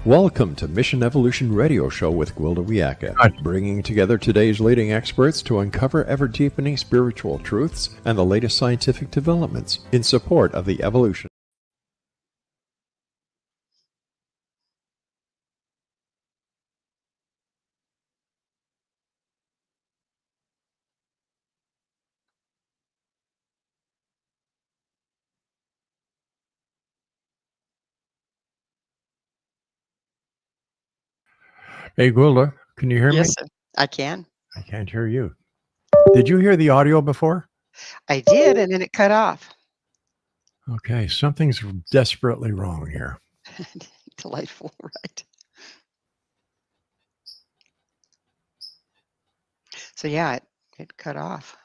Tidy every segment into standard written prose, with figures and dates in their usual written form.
Welcome to Mission Evolution Radio Show with Gwilda Wiyaka, bringing together today's leading experts to uncover ever-deepening spiritual truths and the latest scientific developments in support of the evolution. Hey, Gwilda, can you hear me? Yes, sir. I can. I can't hear you. Did you hear the audio before? I did, and then it cut off. Okay, something's desperately wrong here. Delightful, right? So yeah, it cut off.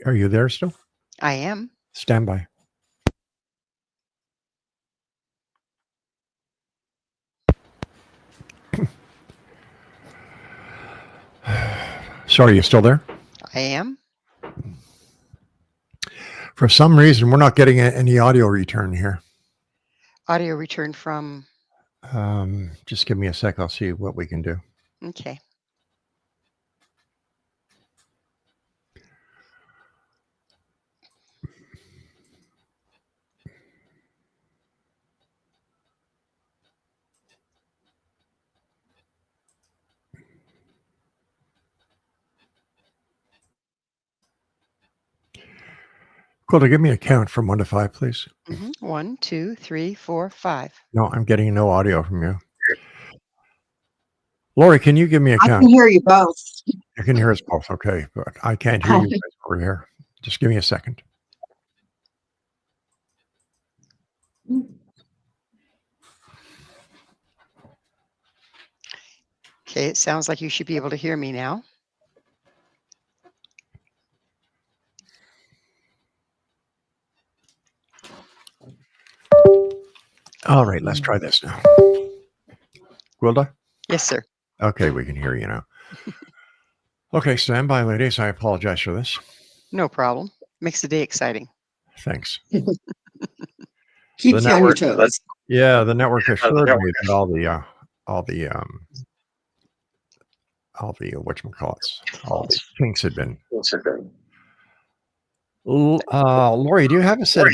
Are you there still? I am. Stand by. Sorry, you still there? I am. For some reason, we're not getting any audio return here. Audio return from. Just give me a sec. I'll see what we can do. Okay. Gwilda, give me a count from 1 to 5, please. 1, 2, 3, 4, 5. No, I'm getting no audio from you. Laurie, can you give me a count? I can hear you both. You can hear us both, okay, but I can't hear you guys over here. Just give me a second. Okay, it sounds like you should be able to hear me now. All right, let's try this now. Gwilda? Yes, sir. Okay, we can hear you now. Okay, stand by, ladies. I apologize for this. No problem. Makes the day exciting. Thanks. Keeps you on your toes. Yeah, the network assured me that all the whatchamacallits, all the kinks had been. Laurie, do you have a set of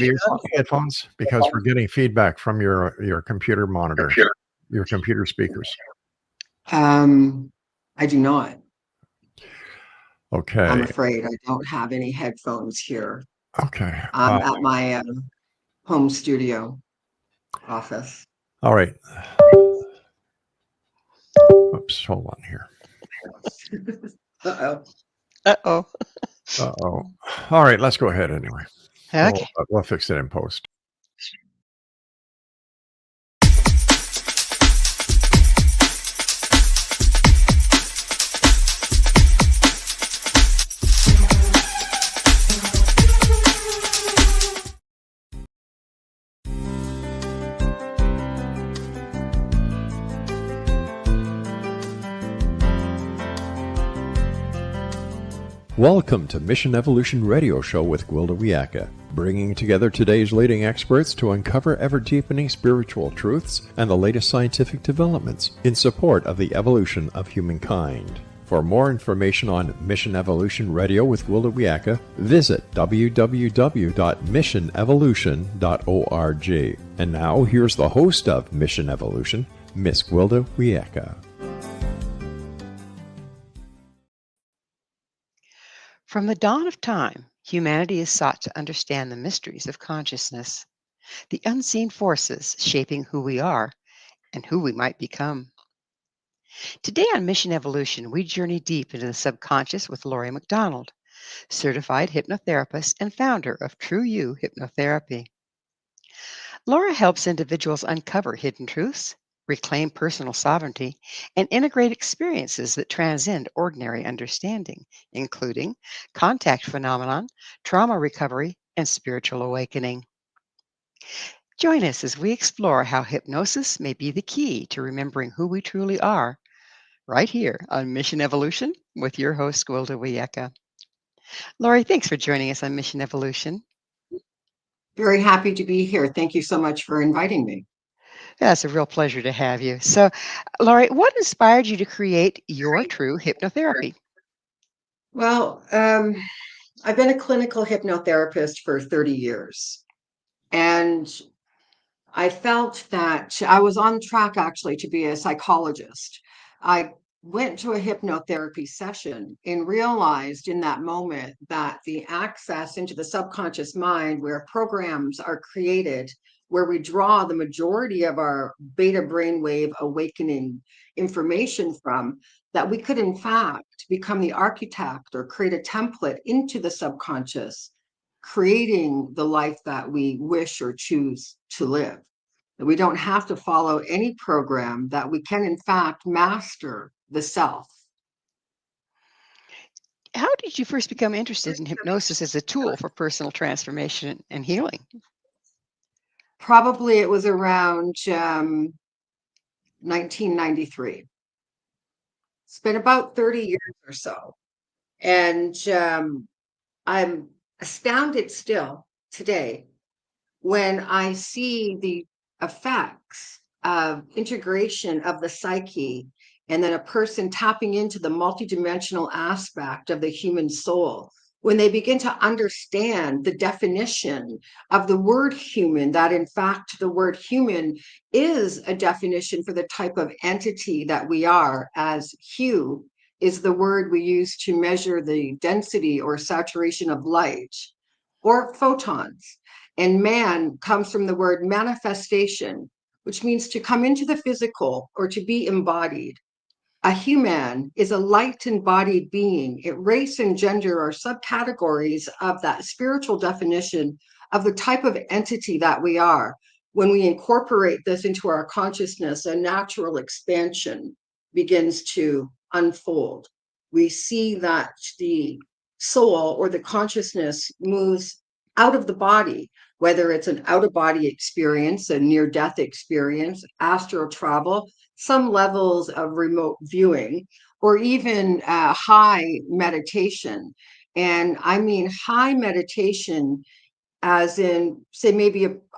headphones? Because we're getting feedback from your computer monitor, your computer speakers. I do not. Okay. I'm afraid I don't have any headphones here. Okay. I'm at my home studio office. All right. Oops, hold on here. Uh-oh. Uh-oh. Uh-oh. All right, let's go ahead anyway. Okay. We'll fix it in post. Welcome to Mission Evolution Radio Show with Gwilda Wiyaka, bringing together today's leading experts to uncover ever-deepening spiritual truths and the latest scientific developments in support of the evolution of humankind. For more information on Mission Evolution Radio with Gwilda Wiyaka, visit www.missionevolution.org. And now, here's the host of Mission Evolution, Miss Gwilda Wiyaka. From the dawn of time, humanity has sought to understand the mysteries of consciousness, the unseen forces shaping who we are and who we might become. Today on Mission Evolution, we journey deep into the subconscious with Laurie McDonald, certified hypnotherapist and founder of True You Hypnotherapy. Laura helps individuals uncover hidden truths, reclaim personal sovereignty, and integrate experiences that transcend ordinary understanding, including contact phenomenon, trauma recovery, and spiritual awakening. Join us as we explore how hypnosis may be the key to remembering who we truly are, right here on Mission Evolution with your host, Gwilda Wiyaka. Laurie, thanks for joining us on Mission Evolution. Very happy to be here. Thank you so much for inviting me. Yeah, it's a real pleasure to have you. So, Laurie, what inspired you to create your True Hypnotherapy? Well, I've been a clinical hypnotherapist for 30 years, and I felt that I was on track actually to be a psychologist. I went to a hypnotherapy session and realized in that moment that the access into the subconscious mind, where programs are created, where we draw the majority of our beta brainwave awakening information from, that we could, in fact, become the architect or create a template into the subconscious, creating the life that we wish or choose to live. That we don't have to follow any program, that we can, in fact, master the self. How did you first become interested in hypnosis as a tool for personal transformation and healing? Probably it was around 1993. It's been about 30 years or so. And I'm astounded still today when I see the effects of integration of the psyche, and then a person tapping into the multidimensional aspect of the human soul, when they begin to understand the definition of the word human, that in fact the word human is a definition for the type of entity that we are, as hue is the word we use to measure the density or saturation of light or photons. And man comes from the word manifestation, which means to come into the physical or to be embodied. A human is a light embodied being. Race and gender are subcategories of that spiritual definition of the type of entity that we are. When we incorporate this into our consciousness, a natural expansion begins to unfold. We see that the soul or the consciousness moves out of the body, whether it's an out of body experience, a near death experience, astral travel, some levels of remote viewing, or even high meditation. And I mean high meditation, as in, say,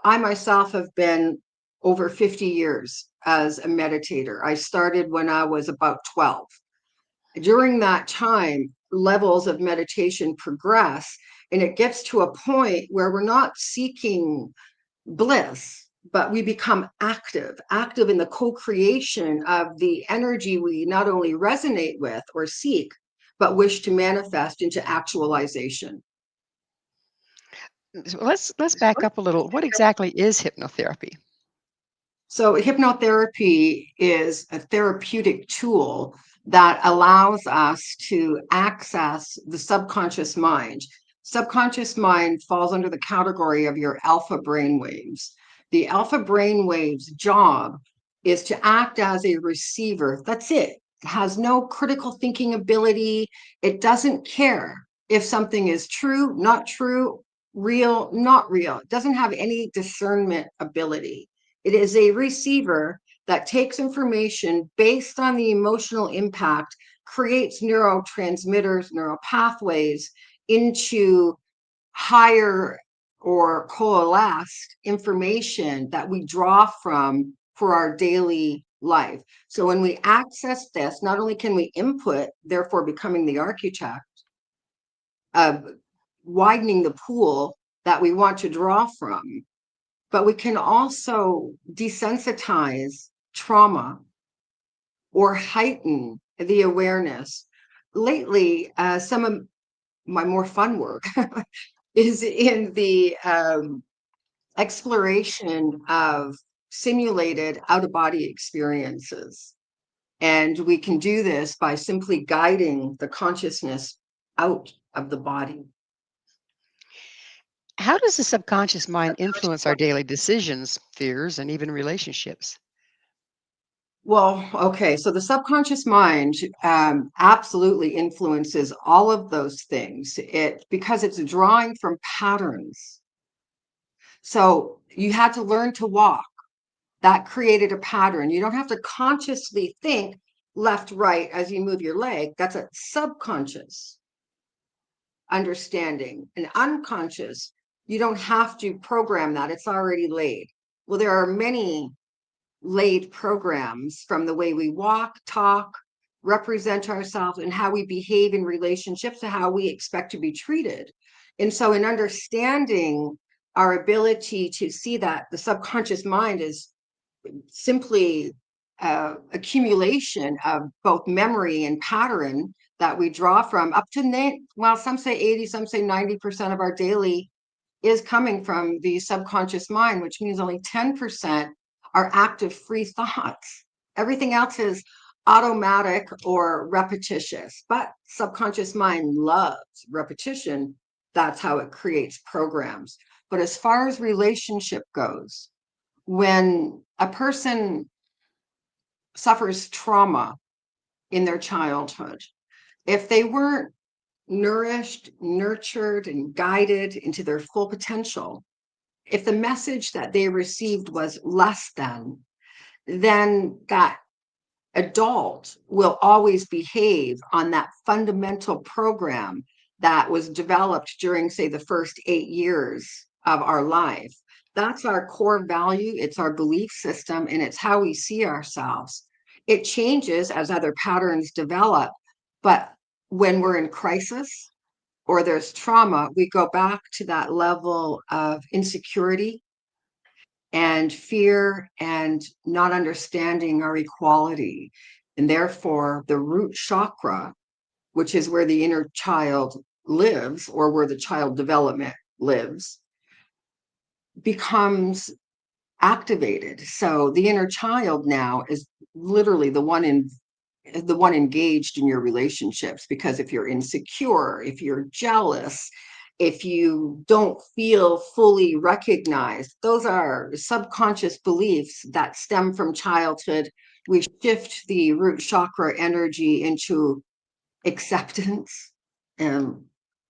I myself have been over 50 years as a meditator. I started when I was about 12. During that time, levels of meditation progress, and it gets to a point where we're not seeking bliss, but we become active in the co-creation of the energy we not only resonate with or seek, but wish to manifest into actualization. So let's back up a little. What exactly is hypnotherapy? So hypnotherapy is a therapeutic tool that allows us to access the subconscious mind. Subconscious mind falls under the category of your alpha brainwaves. The alpha brainwaves' job is to act as a receiver. That's it. It has no critical thinking ability. It doesn't care if something is true, not true, real, not real. It doesn't have any discernment ability. It is a receiver that takes information based on the emotional impact, creates neurotransmitters, neural pathways into higher or coalesced information that we draw from for our daily life. So when we access this, not only can we input, therefore becoming the architect of widening the pool that we want to draw from, but we can also desensitize trauma or heighten the awareness. Lately, some of my more fun work is in the exploration of simulated out of body experiences. And we can do this by simply guiding the consciousness out of the body. How does the subconscious mind influence our daily decisions, fears, and even relationships? Well, okay, so the subconscious mind absolutely influences all of those things. Because it's drawing from patterns. So you had to learn to walk. That created a pattern. You don't have to consciously think left, right as you move your leg. That's a subconscious understanding. And unconscious, you don't have to program that. It's already laid. Well, there are many laid programs from the way we walk, talk, represent ourselves, and how we behave in relationships to how we expect to be treated. And so, in understanding our ability to see that the subconscious mind is simply accumulation of both memory and pattern that we draw from, up to, well, some say 80, some say 90% of our daily is coming from the subconscious mind, which means only 10% are active free thoughts. Everything else is automatic or repetitious, but subconscious mind loves repetition. That's how it creates programs. But as far as relationship goes, when a person suffers trauma in their childhood, if they weren't nourished, nurtured, and guided into their full potential, if the message that they received was less than, then that adult will always behave on that fundamental program that was developed during, say, the first 8 years of our life. That's our core value. It's our belief system, and it's how we see ourselves. It changes as other patterns develop, but when we're in crisis or there's trauma, we go back to that level of insecurity and fear and not understanding our equality. And therefore, the root chakra, which is where the inner child lives or where the child development lives, becomes activated. So the inner child now is literally the one engaged in your relationships, because if you're insecure, if you're jealous, if you don't feel fully recognized, those are subconscious beliefs that stem from childhood. We shift the root chakra energy into acceptance and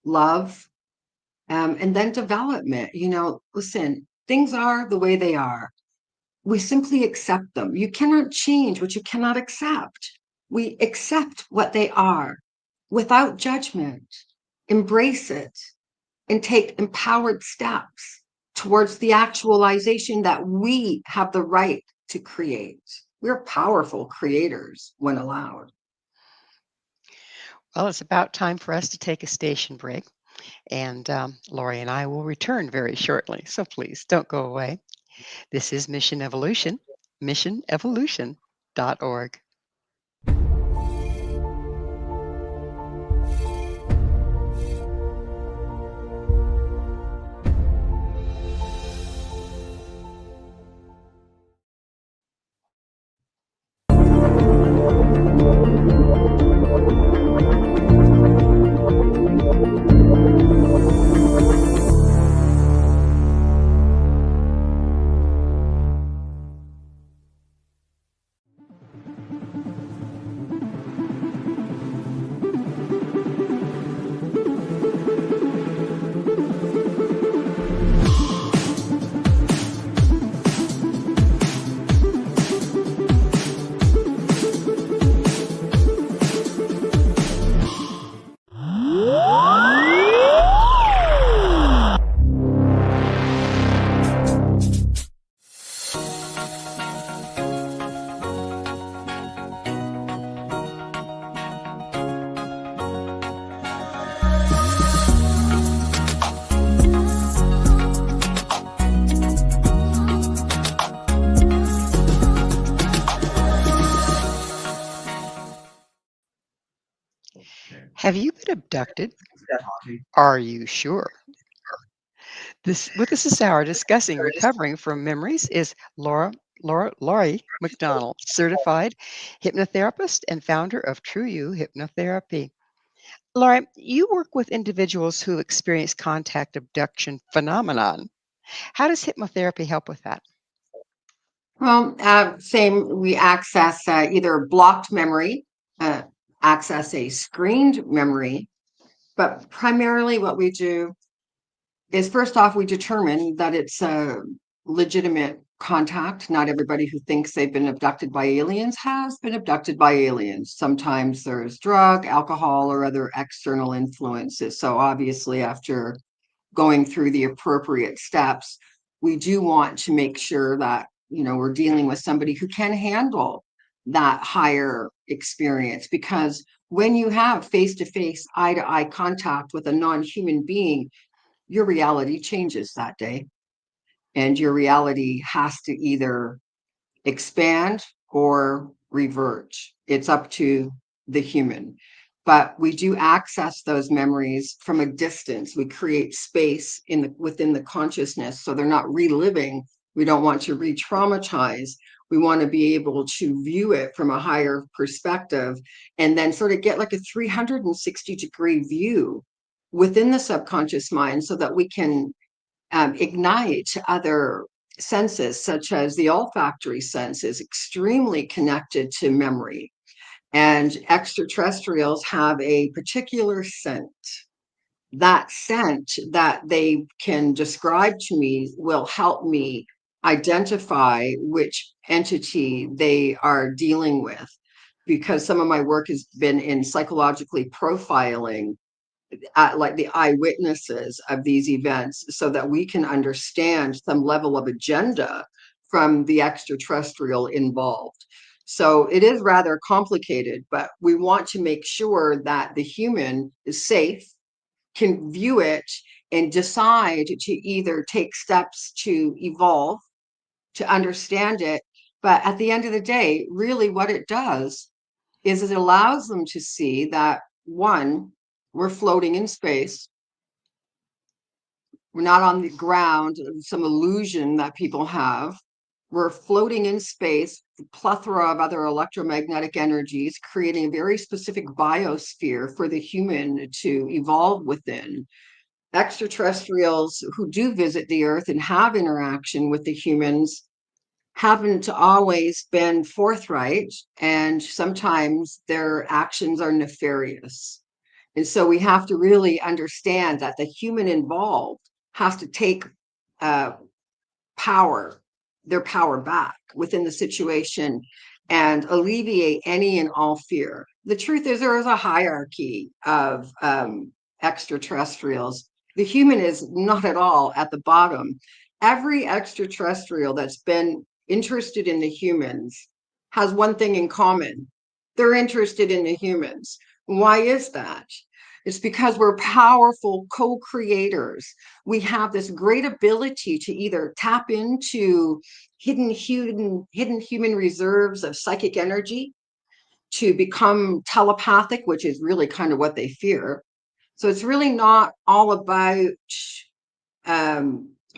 love, and then development. Listen, things are the way they are. We simply accept them. You cannot change what you cannot accept. We accept what they are without judgment, embrace it, and take empowered steps towards the actualization that we have the right to create. We're powerful creators when allowed. Well, it's about time for us to take a station break. And Laurie and I will return very shortly. So please don't go away. This is Mission Evolution, missionevolution.org. Have you been abducted? Are you sure? With us this hour discussing recovering from memories is Laurie McDonald, certified hypnotherapist and founder of True You Hypnotherapy. Laurie, you work with individuals who experience contact abduction phenomenon. How does hypnotherapy help with that? Well, same. We access either blocked memory, access a screened memory, but primarily what we do is, first off, we determine that it's a legitimate contact. Not everybody who thinks they've been abducted by aliens has been abducted by aliens. Sometimes there's drug, alcohol, or other external influences. So obviously, after going through the appropriate steps, we do want to make sure that, we're dealing with somebody who can handle that higher experience. Because when you have face-to-face, eye-to-eye contact with a non-human being, your reality changes that day. And your reality has to either expand or revert. It's up to the human. But we do access those memories from a distance. We create space within the consciousness, so they're not reliving. We don't want to re-traumatize. We want to be able to view it from a higher perspective, and then sort of get like a 360-degree view within the subconscious mind, so that we can ignite other senses, such as the olfactory sense is extremely connected to memory. And extraterrestrials have a particular scent. That scent that they can describe to me will help me identify which entity they are dealing with, because some of my work has been in psychologically profiling like the eyewitnesses of these events, so that we can understand some level of agenda from the extraterrestrial involved. So it is rather complicated, but we want to make sure that the human is safe, can view it, and decide to either take steps to evolve, to understand it. But at the end of the day, really what it does is it allows them to see that, one, we're floating in space. We're not on the ground, some illusion that people have. We're floating in space, a plethora of other electromagnetic energies, creating a very specific biosphere for the human to evolve within. Extraterrestrials who do visit the Earth and have interaction with the humans haven't always been forthright, and sometimes their actions are nefarious. And so we have to really understand that the human involved has to take uh, their power back within the situation, and alleviate any and all fear. The truth is, there is a hierarchy of extraterrestrials. The human is not at all at the bottom. Every extraterrestrial that's been interested in the humans has one thing in common: they're interested in the humans. Why is that? It's because we're powerful co-creators. We have this great ability to either tap into hidden human reserves of psychic energy, to become telepathic, which is really kind of what they fear. So it's really not all about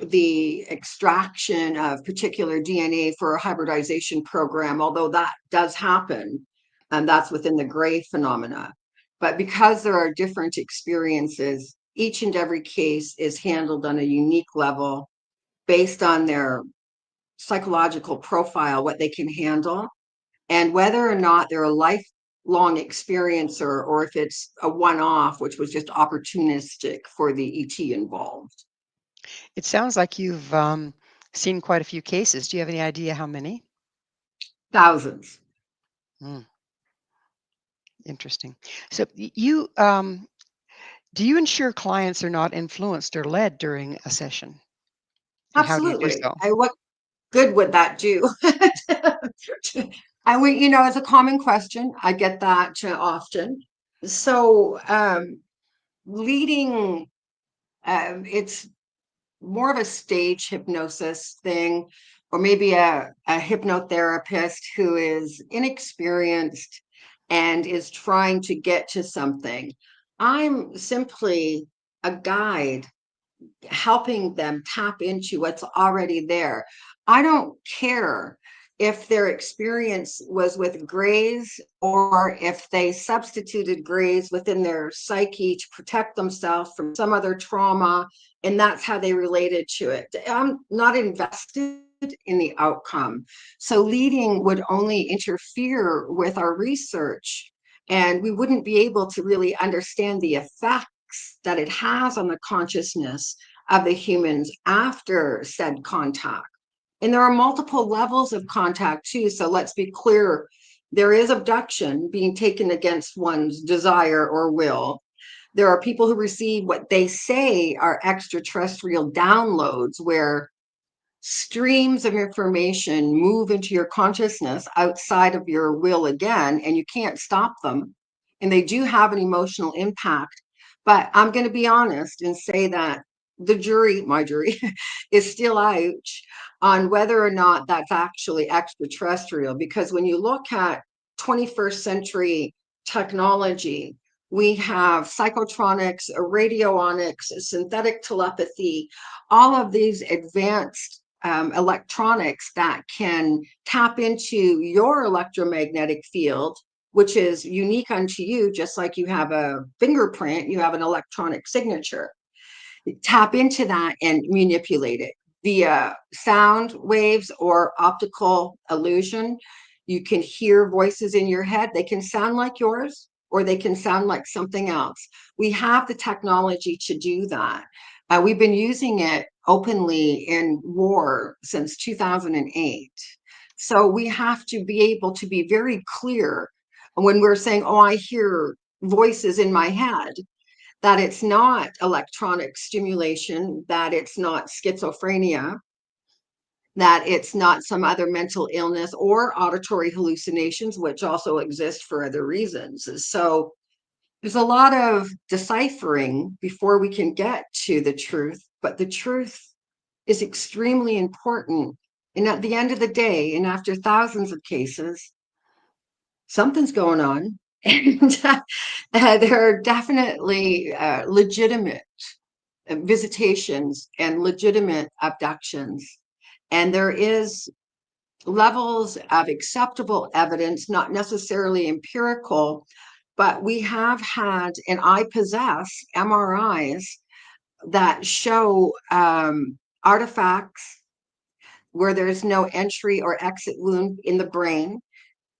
the extraction of particular DNA for a hybridization program, although that does happen, and that's within the gray phenomena. But because there are different experiences, each and every case is handled on a unique level based on their psychological profile, what they can handle, and whether or not they're a lifelong experiencer, or if it's a one-off, which was just opportunistic for the ET involved. It sounds like you've seen quite a few cases. Do you have any idea how many? Thousands. Mm, interesting. So you do you ensure clients are not influenced or led during a session? And how do you do Absolutely. so? What good would that do? It's a common question. I get that often. So leading, it's more of a stage hypnosis thing, or maybe a hypnotherapist who is inexperienced and is trying to get to something. I'm simply a guide, helping them tap into what's already there. I don't care if their experience was with grays, or if they substituted grays within their psyche to protect themselves from some other trauma, and that's how they related to it. I'm not invested in the outcome. So leading would only interfere with our research, and we wouldn't be able to really understand the effects that it has on the consciousness of the humans after said contact. And there are multiple levels of contact too. So let's be clear, there is abduction being taken against one's desire or will. There are people who receive what they say are extraterrestrial downloads, where streams of information move into your consciousness outside of your will again, and you can't stop them. And they do have an emotional impact. But I'm going to be honest and say that the jury, my jury, is still out on whether or not that's actually extraterrestrial. Because when you look at 21st century technology, we have psychotronics, radionics, synthetic telepathy, all of these advanced electronics that can tap into your electromagnetic field, which is unique unto you, just like you have a fingerprint, you have an electronic signature. Tap into that and manipulate it via sound waves or optical illusion. You can hear voices in your head. They can sound like yours, or they can sound like something else. We have the technology to do that. We've been using it openly in war since 2008. So we have to be able to be very clear when we're saying, oh, I hear voices in my head, that it's not electronic stimulation, that it's not schizophrenia, that it's not some other mental illness or auditory hallucinations, which also exist for other reasons. So there's a lot of deciphering before we can get to the truth, but the truth is extremely important. And at the end of the day, and after thousands of cases, something's going on. And there are definitely legitimate visitations and legitimate abductions. And there is levels of acceptable evidence, not necessarily empirical, but we have had, and I possess MRIs that show artifacts where there's no entry or exit wound in the brain.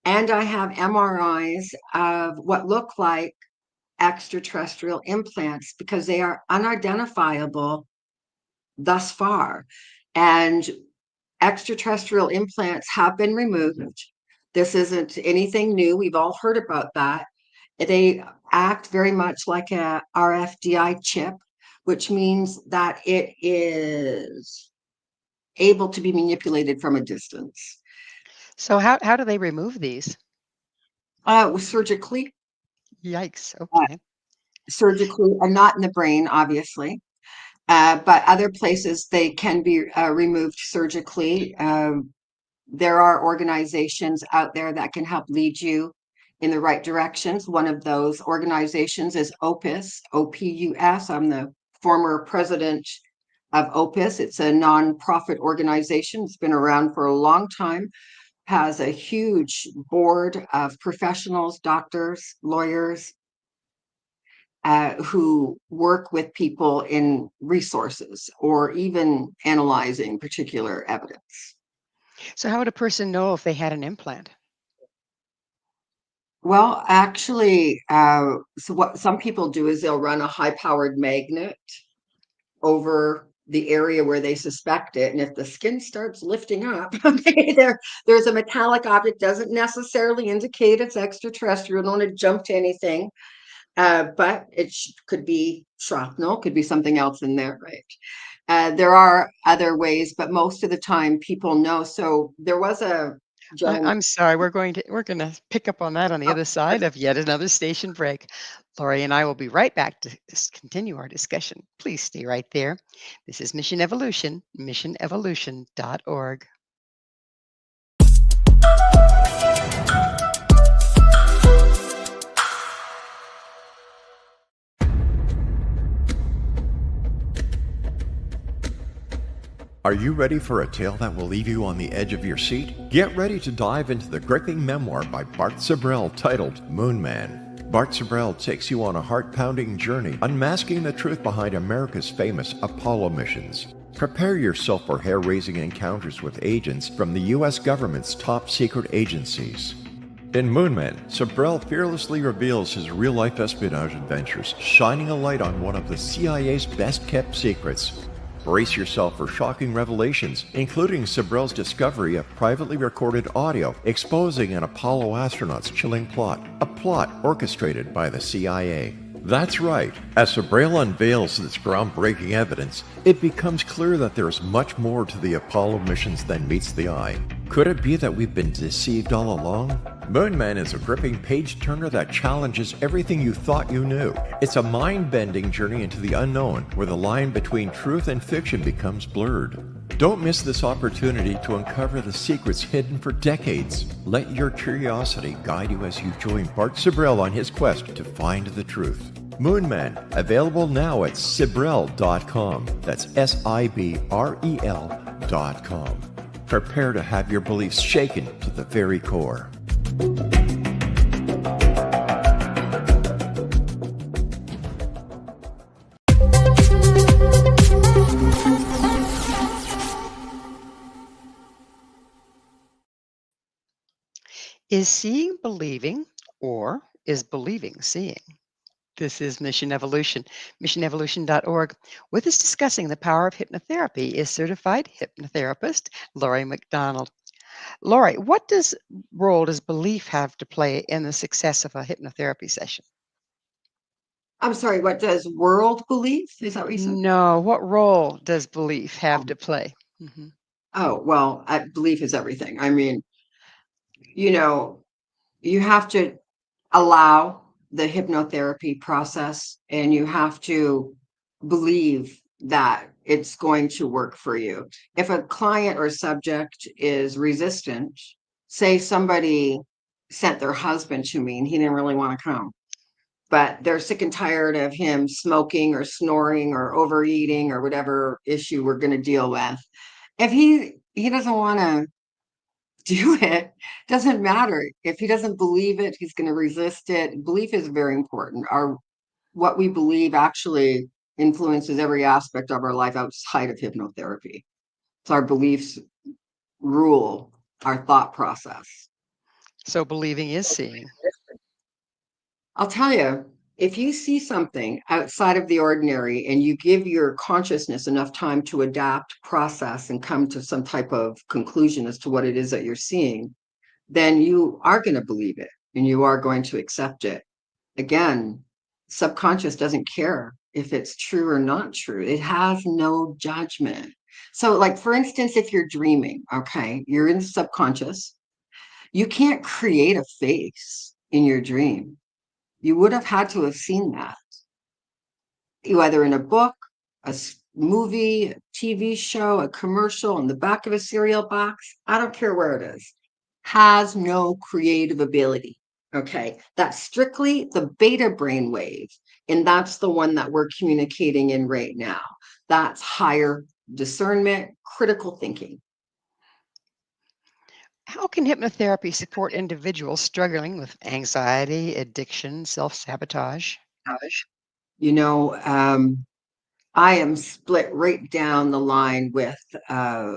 And I have MRIs of what look like extraterrestrial implants, because they are unidentifiable thus far. And extraterrestrial implants have been removed. This isn't anything new. We've all heard about that. They act very much like a RFID chip, which means that it is able to be manipulated from a distance. So how do they remove these? Surgically. Yikes. Okay. Surgically, and not in the brain, obviously. But other places they can be removed surgically. There are organizations out there that can help lead you in the right directions. One of those organizations is Opus, OPUS. I'm the former president of Opus. It's a nonprofit organization. It's been around for a long time, has a huge board of professionals, doctors, lawyers, who work with people in resources or even analyzing particular evidence. So how would a person know if they had an implant? Well, actually, so what some people do is they'll run a high-powered magnet over the area where they suspect it, and if the skin starts lifting up, okay, there's a metallic object, doesn't necessarily indicate it's extraterrestrial. Don't want to jump to anything. But it could be shrapnel, could be something else in there, right? There are other ways, but most of the time people know. So there was a gentleman. I'm sorry. We're going to pick up on that on the other side of yet another station break. Laurie and I will be right back to continue our discussion. Please stay right there. This is Mission Evolution, missionevolution.org. Are you ready for a tale that will leave you on the edge of your seat? Get ready to dive into the gripping memoir by Bart Sibrel titled Moon Man. Bart Sibrel takes you on a heart-pounding journey, unmasking the truth behind America's famous Apollo missions. Prepare yourself for hair-raising encounters with agents from the U.S. government's top secret agencies. In Moon Man, Sibrel fearlessly reveals his real-life espionage adventures, shining a light on one of the CIA's best-kept secrets. Brace yourself for shocking revelations, including Sibrel's discovery of privately recorded audio exposing an Apollo astronaut's chilling plot, a plot orchestrated by the CIA. That's right. As Sibrel unveils this groundbreaking evidence, it becomes clear that there is much more to the Apollo missions than meets the eye. Could it be that we've been deceived all along? Moonman is a gripping page-turner that challenges everything you thought you knew. It's a mind-bending journey into the unknown, where the line between truth and fiction becomes blurred. Don't miss this opportunity to uncover the secrets hidden for decades. Let your curiosity guide you as you join Bart Sibrel on his quest to find the truth. Moonman, available now at Sibrel.com. That's Sibrel.com. Prepare to have your beliefs shaken to the very core. Is seeing believing, or is believing seeing? This is Mission Evolution, missionevolution.org. With us discussing the power of hypnotherapy is certified hypnotherapist Laurie McDonald. Laurie, what role does belief have to play in the success of a hypnotherapy session? I'm sorry, what does world believe? Is that what you said? No, what role does belief have to play? Mhm. Oh, well, belief is everything. I mean, you know, you have to allow the hypnotherapy process and you have to believe that it's going to work for you. If a client or subject is resistant, say somebody sent their husband to me and he didn't really want to come, but they're sick and tired of him smoking or snoring or overeating or whatever issue we're going to deal with. If he doesn't want to do it, doesn't matter. If he doesn't believe it, he's going to resist it. Belief is very important. What we believe actually influences every aspect of our life outside of hypnotherapy. So our beliefs rule our thought process. So believing is seeing. I'll tell you, if you see something outside of the ordinary and you give your consciousness enough time to adapt, process, and come to some type of conclusion as to what it is that you're seeing, then you are going to believe it and you are going to accept it. Again, subconscious doesn't care if it's true or not true. It has no judgment. So, like, for instance, if you're dreaming, okay, you're in the subconscious, you can't create a face in your dream. You would have had to have seen that, either in a book, a movie, a TV show, a commercial, in the back of a cereal box. I don't care where it is. Has no creative ability. Okay, that's strictly the beta brain wave, and that's the one that we're communicating in right now. That's higher discernment, critical thinking. How can hypnotherapy support individuals struggling with anxiety, addiction, self-sabotage? You know, I am split right down the line with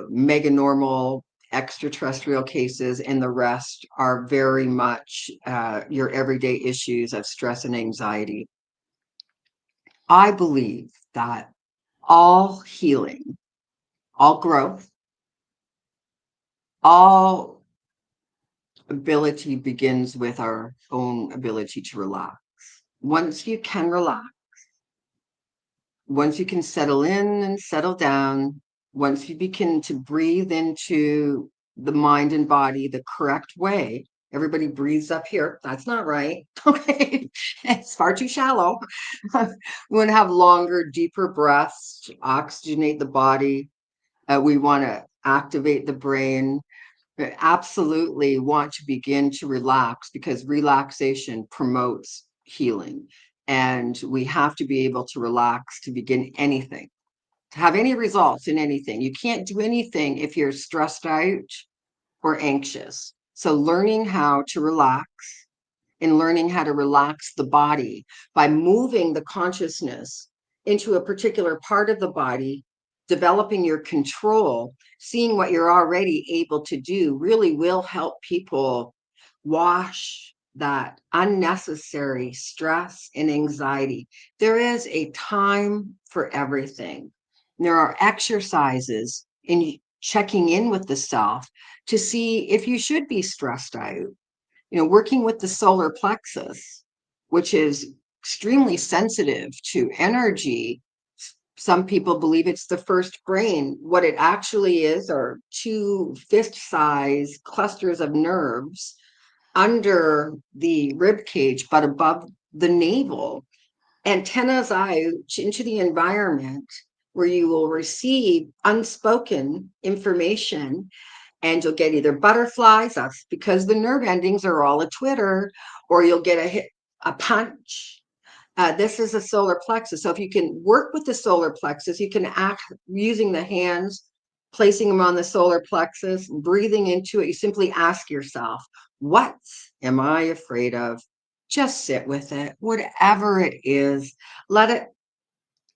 mega normal extraterrestrial cases, and the rest are very much your everyday issues of stress and anxiety. I believe that all healing, all growth, all ability begins with our own ability to relax. Once you can relax, once you can settle in and settle down, once you begin to breathe into the mind and body the correct way, everybody breathes up here. That's not right. Okay. It's far too shallow. We want to have longer, deeper breaths, oxygenate the body. We want to activate the brain. We absolutely want to begin to relax because relaxation promotes healing. And we have to be able to relax to begin anything, to have any results in anything. You can't do anything if you're stressed out or anxious. So, learning how to relax and learning how to relax the body by moving the consciousness into a particular part of the body, developing your control, seeing what you're already able to do really will help people wash that unnecessary stress and anxiety. There is a time for everything. There are exercises in checking in with the self to see if you should be stressed out. Working with the solar plexus, which is extremely sensitive to energy. Some people believe it's the first brain. What it actually is are two fist-sized clusters of nerves under the rib cage, but above the navel. Antennas out into the environment where you will receive unspoken information, and you'll get either butterflies, that's because the nerve endings are all a twitter, or you'll get a hit, a punch. This is a solar plexus. So if you can work with the solar plexus, you can act using the hands, placing them on the solar plexus, breathing into it. You simply ask yourself, what am I afraid of? Just sit with it, whatever it is. Let it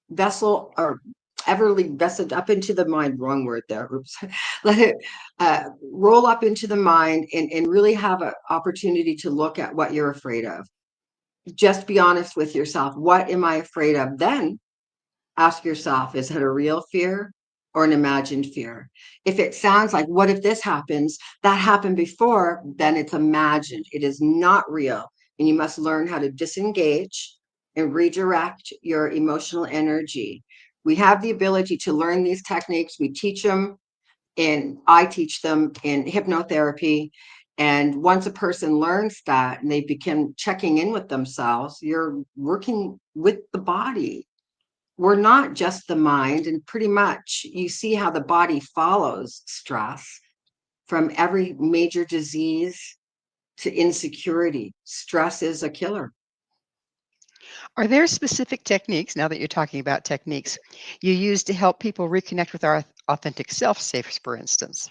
vessel or everly vested up into the mind. Wrong word there. Oops. Let it roll up into the mind and really have an opportunity to look at what you're afraid of. Just be honest with yourself. What am I afraid of? Then ask yourself, is it a real fear or an imagined fear? If it sounds like, what if this happens? That happened before, then it's imagined. It is not real. And you must learn how to disengage and redirect your emotional energy. We have the ability to learn these techniques. We teach them, and I teach them in hypnotherapy. And once a person learns that and they begin checking in with themselves, you're working with the body. We're not just the mind. And pretty much you see how the body follows stress, from every major disease to insecurity. Stress is a killer. Are there specific techniques, now that you're talking about techniques, you use to help people reconnect with our authentic self, say, for instance?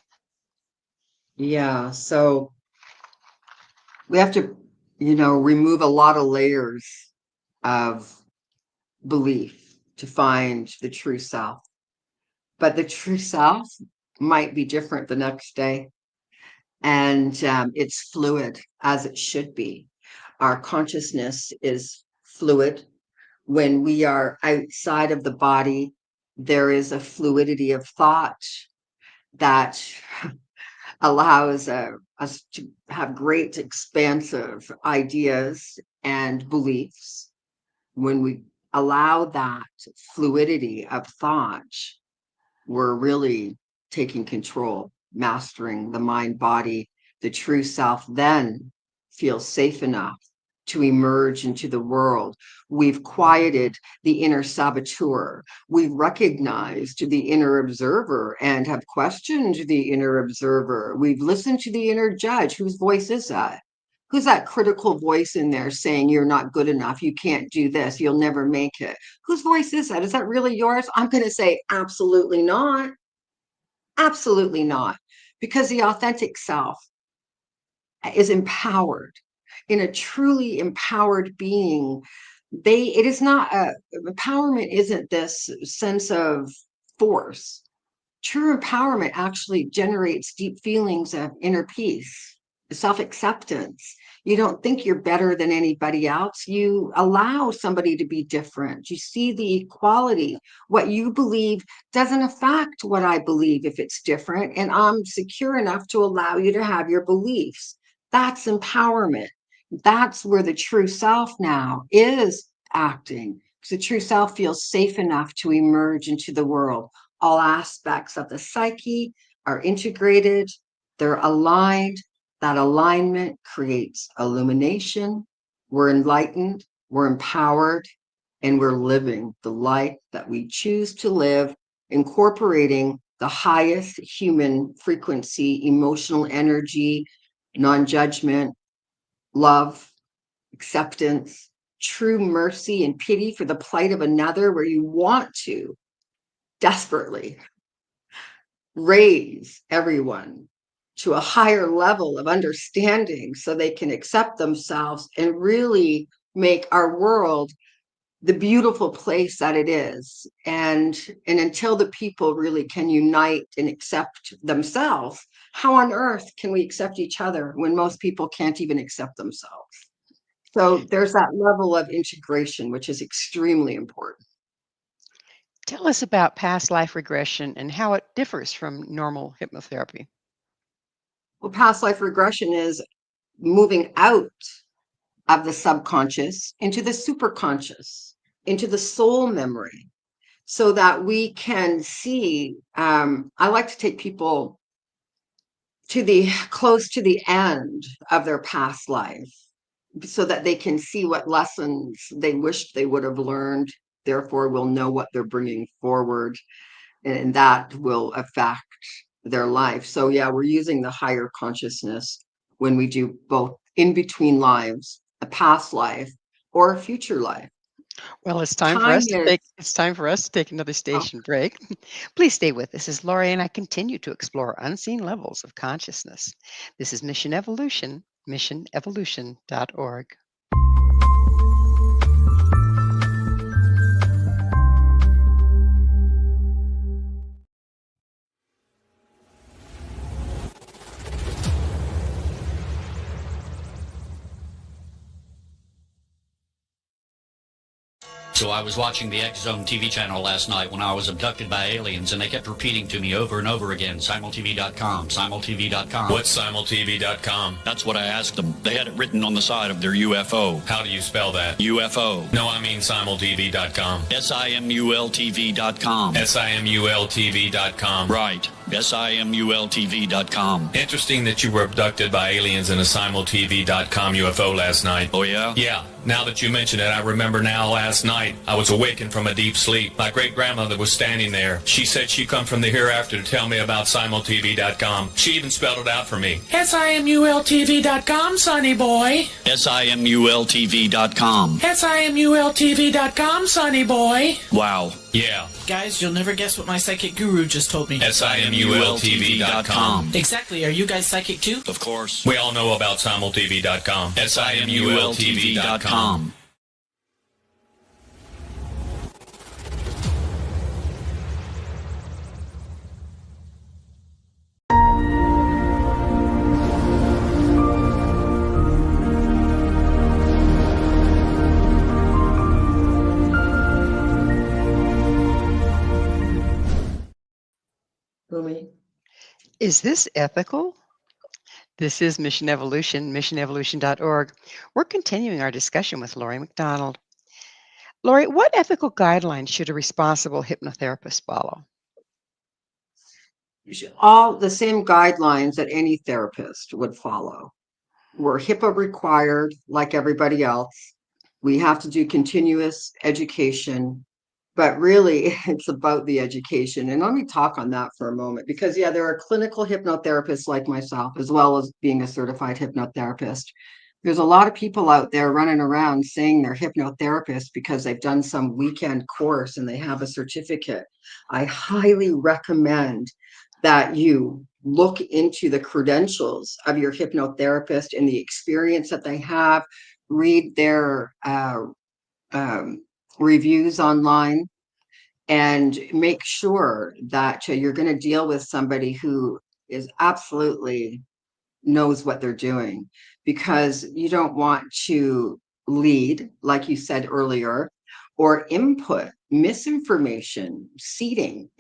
Yeah. So we have to, remove a lot of layers of belief to find the true self. But the true self might be different the next day. And it's fluid, as it should be. Our consciousness is fluid. When we are outside of the body, there is a fluidity of thought that allows us to have great expansive ideas and beliefs. When we allow that fluidity of thought, we're really taking control, mastering the mind body. The true self then feels safe enough to emerge into the world. We've quieted the inner saboteur. We've recognized the inner observer and have questioned the inner observer. We've listened to the inner judge. Whose voice is that? Who's that critical voice in there saying you're not good enough? You can't do this. You'll never make it. Whose voice is that? Is that really yours? I'm going to say absolutely not. Absolutely not. Because the authentic self is empowered. In a truly empowered being, it is not empowerment isn't this sense of force. True empowerment actually generates deep feelings of inner peace, self-acceptance. You don't think you're better than anybody else. You allow somebody to be different. You see the equality. What you believe doesn't affect what I believe if it's different. And I'm secure enough to allow you to have your beliefs. That's empowerment. That's where the true self now is acting. The true self feels safe enough to emerge into the world. All aspects of the psyche are integrated, they're aligned. That alignment creates illumination. We're enlightened, we're empowered, and we're living the life that we choose to live, incorporating the highest human frequency, emotional energy, non-judgment, love, acceptance, true mercy and pity for the plight of another, where you want to desperately raise everyone to a higher level of understanding so they can accept themselves and really make our world the beautiful place that it is. And until the people really can unite and accept themselves, how on earth can we accept each other when most people can't even accept themselves? So there's that level of integration, which is extremely important. Tell us about past life regression and how it differs from normal hypnotherapy. Well, past life regression is moving out of the subconscious into the superconscious, into the soul memory, so that we can see. I like to take people to the close to the end of their past life so that they can see what lessons they wished they would have learned. Therefore, will know what they're bringing forward, and that will affect their life. So, yeah, we're using the higher consciousness when we do both in between lives, a past life or a future life. Well, Time is, it's time for us to take another oh, station break. Please stay with us as Laurie and I continue to explore unseen levels of consciousness. This is Mission Evolution, missionevolution.org. So I was watching the X Zone TV channel last night when I was abducted by aliens, and they kept repeating to me over and over again, simultv.com, simultv.com. What's simultv.com? That's what I asked them. They had it written on the side of their UFO. How do you spell that? UFO. No, I mean simultv.com. simultv.com. simultv.com. Right. simultv.com. Interesting that you were abducted by aliens in a simultv.com UFO last night. Oh, yeah? Yeah. Now that you mention it, I remember now last night I was awakened from a deep sleep. My great-grandmother was standing there. She said she'd come from the hereafter to tell me about simultv.com. She even spelled it out for me. simultv.com, sonny boy. simultv.com. simultv.com, sonny boy. Wow. Yeah. Guys, you'll never guess what my psychic guru just told me. simultv.com. Exactly. Are you guys psychic too? Of course. We all know about simultv.com. simultv.com. Boomy. Is this ethical? This is Mission Evolution, missionevolution.org. We're continuing our discussion with Laurie McDonald. Laurie, what ethical guidelines should a responsible hypnotherapist follow? All the same guidelines that any therapist would follow. We're HIPAA required, like everybody else. We have to do continuous education, but really it's about the education. And let me talk on that for a moment, because yeah, there are clinical hypnotherapists like myself, as well as being a certified hypnotherapist. There's a lot of people out there running around saying they're hypnotherapists because they've done some weekend course and they have a certificate. I highly recommend that you look into the credentials of your hypnotherapist and the experience that they have, read their reviews online, and make sure that you're going to deal with somebody who is absolutely knows what they're doing, because you don't want to lead, like you said earlier, or input misinformation, seeding.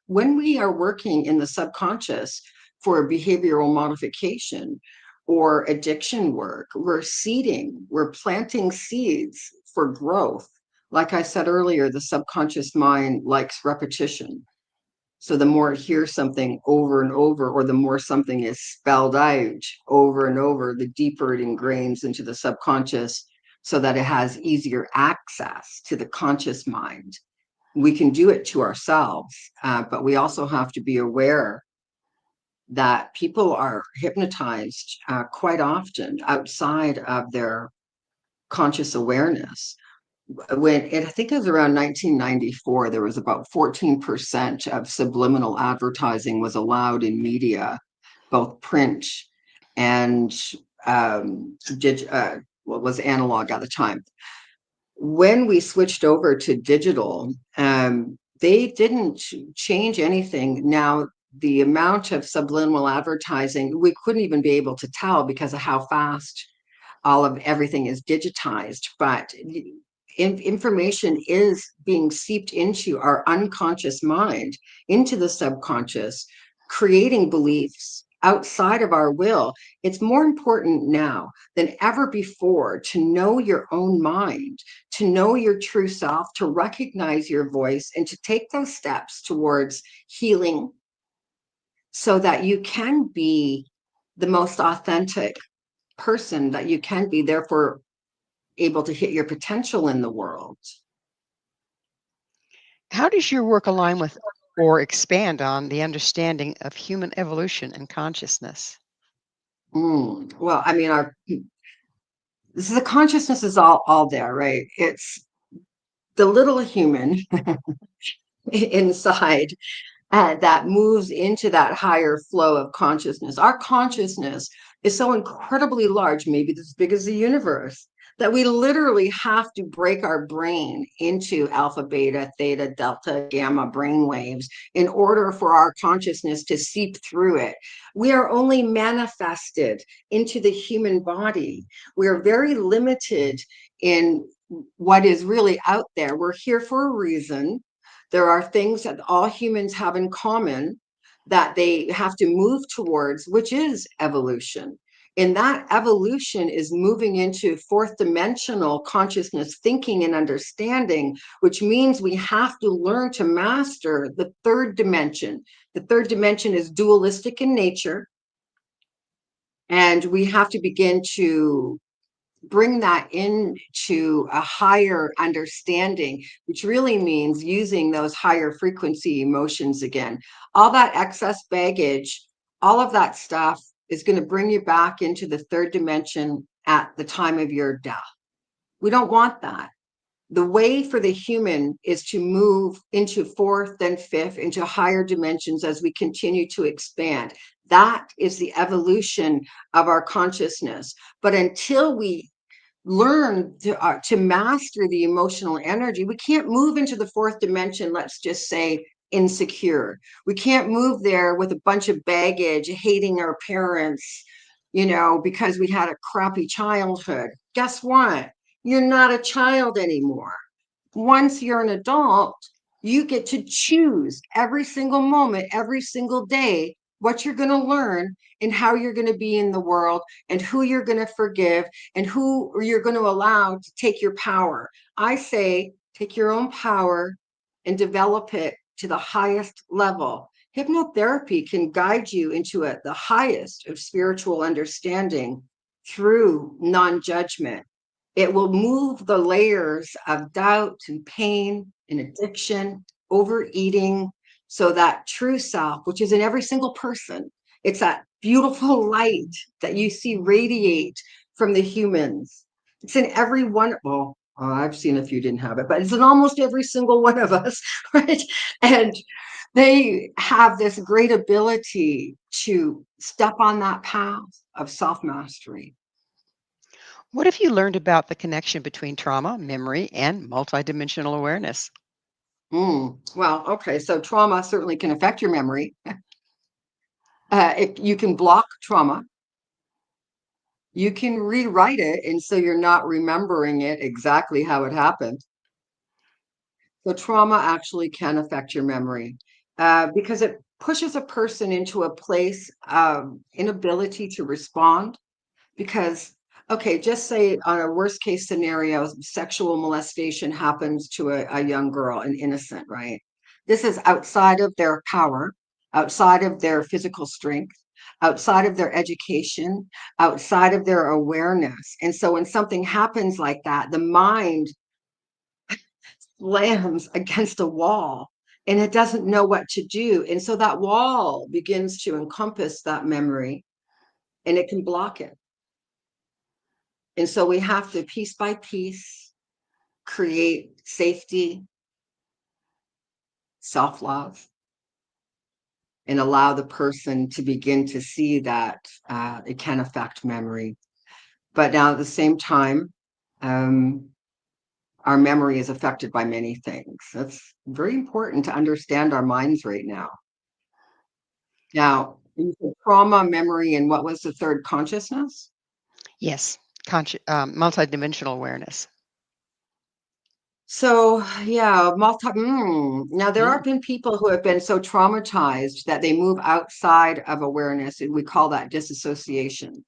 When we are working in the subconscious for behavioral modification or addiction work, we're seeding, we're planting seeds for growth. Like I said earlier, the subconscious mind likes repetition. So the more it hears something over and over, or the more something is spelled out over and over, the deeper it ingrains into the subconscious, so that it has easier access to the conscious mind. We can do it to ourselves, but we also have to be aware that people are hypnotized quite often outside of their conscious awareness. I think it was around 1994, there was about 14% of subliminal advertising was allowed in media, both print and what was analog at the time. When we switched over to digital, they didn't change anything. Now, the amount of subliminal advertising, we couldn't even be able to tell because of how fast all of everything is digitized. But information is being seeped into our unconscious mind, into the subconscious, creating beliefs outside of our will. It's more important now than ever before to know your own mind, to know your true self, to recognize your voice, and to take those steps towards healing so that you can be the most authentic person that you can be, therefore able to hit your potential in the world. How does your work align with or expand on the understanding of human evolution and consciousness? Well, I mean, the consciousness is all there, right? It's the little human inside that moves into that higher flow of consciousness. Our consciousness is so incredibly large, maybe as big as the universe, that we literally have to break our brain into alpha, beta, theta, delta, gamma brain waves in order for our consciousness to seep through it. We are only manifested into the human body. We are very limited in what is really out there. We're here for a reason. There are things that all humans have in common that they have to move towards, which is evolution. And that evolution is moving into fourth dimensional consciousness thinking and understanding, which means we have to learn to master the third dimension. The third dimension is dualistic in nature. And we have to begin to bring that into a higher understanding, which really means using those higher frequency emotions again. All that excess baggage, all of that stuff is going to bring you back into the third dimension at the time of your death. We don't want that. The way for the human is to move into fourth, then fifth, into higher dimensions as we continue to expand. That is the evolution of our consciousness. But until we learn to master the emotional energy, we can't move into the fourth dimension, let's just say insecure. We can't move there with a bunch of baggage, hating our parents, because we had a crappy childhood. Guess what? You're not a child anymore. Once you're an adult, you get to choose every single moment, every single day, what you're going to learn and how you're going to be in the world and who you're going to forgive and who you're going to allow to take your power. I say, take your own power and develop it to the highest level. Hypnotherapy can guide you into the highest of spiritual understanding through non-judgment. It will move the layers of doubt and pain and addiction, overeating, so that true self, which is in every single person, it's that beautiful light that you see radiate from the humans. It's in every one. Well, I've seen a few didn't have it, but it's in almost every single one of us, right? And they have this great ability to step on that path of self-mastery. What have you learned about the connection between trauma, memory, and multidimensional awareness? Well, okay, so trauma certainly can affect your memory. If you can block trauma, you can rewrite it, and so you're not remembering it exactly how it happened. So trauma actually can affect your memory because it pushes a person into a place of inability to respond. Because, okay, just say on a worst case scenario, sexual molestation happens to a young girl, an innocent, right? This is outside of their power, outside of their physical strength, outside of their education, outside of their awareness. And so when something happens like that, the mind slams against a wall and it doesn't know what to do. And so that wall begins to encompass that memory and it can block it. And so we have to, piece by piece, create safety, self-love, and allow the person to begin to see that it can affect memory. But now at the same time, our memory is affected by many things. That's very important to understand our minds right now. Now, you said trauma, memory, and what was the third? Consciousness? Yes, multidimensional awareness. So yeah, now there have been people who have been so traumatized that they move outside of awareness, and we call that disassociation.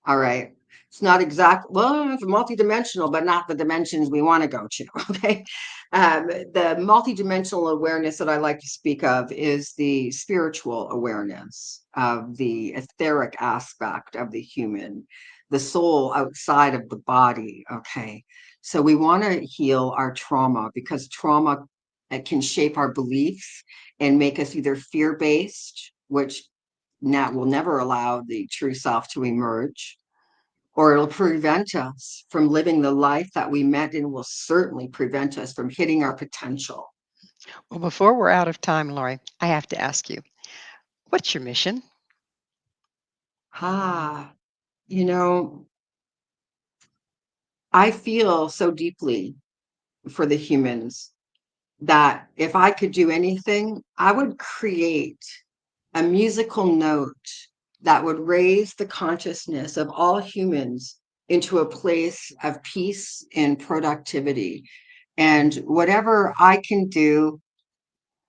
All right. It's not well, it's multidimensional, but not the dimensions we want to go to. Okay. The multidimensional awareness that I like to speak of is the spiritual awareness of the etheric aspect of the human, the soul outside of the body. Okay. So we want to heal our trauma, because trauma can shape our beliefs and make us either fear-based, which now will never allow the true self to emerge, or it'll prevent us from living the life that we meant, and will certainly prevent us from hitting our potential. Well, before we're out of time, Laurie, I have to ask you, what's your mission? Ah, you know, I feel so deeply for the humans that if I could do anything, I would create a musical note that would raise the consciousness of all humans into a place of peace and productivity. And whatever I can do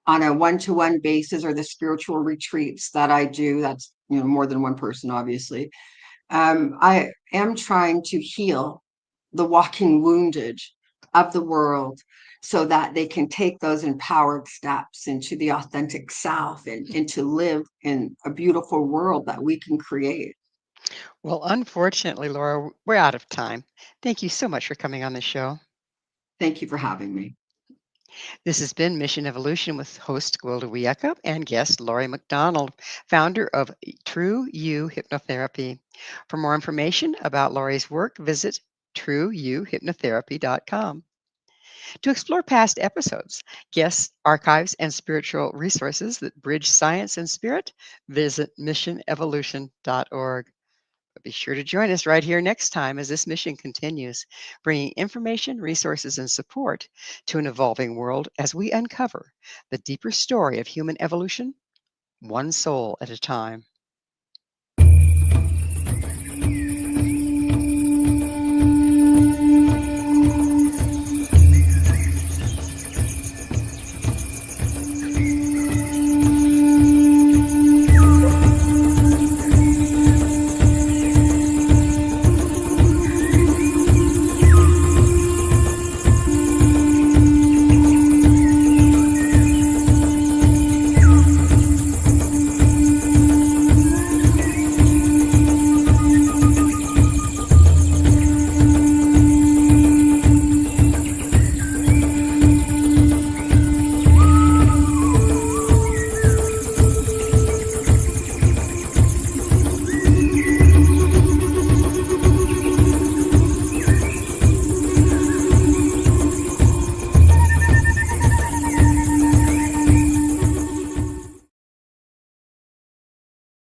on a one-to-one basis, or the spiritual retreats that I do, that's more than one person, obviously. I am trying to heal the walking wounded of the world, so that they can take those empowered steps into the authentic self, and to live in a beautiful world that we can create. Well, unfortunately, Laura, we're out of time. Thank you so much for coming on the show. Thank you for having me. This has been Mission Evolution with host Gwilda Wiyaka and guest Laurie McDonald, founder of True You Hypnotherapy. For more information about Laurie's work, visit trueyouhypnotherapy.com. To explore past episodes, guest archives, and spiritual resources that bridge science and spirit, visit missionevolution.org. But be sure to join us right here next time as this mission continues, bringing information, resources, and support to an evolving world as we uncover the deeper story of human evolution, one soul at a time.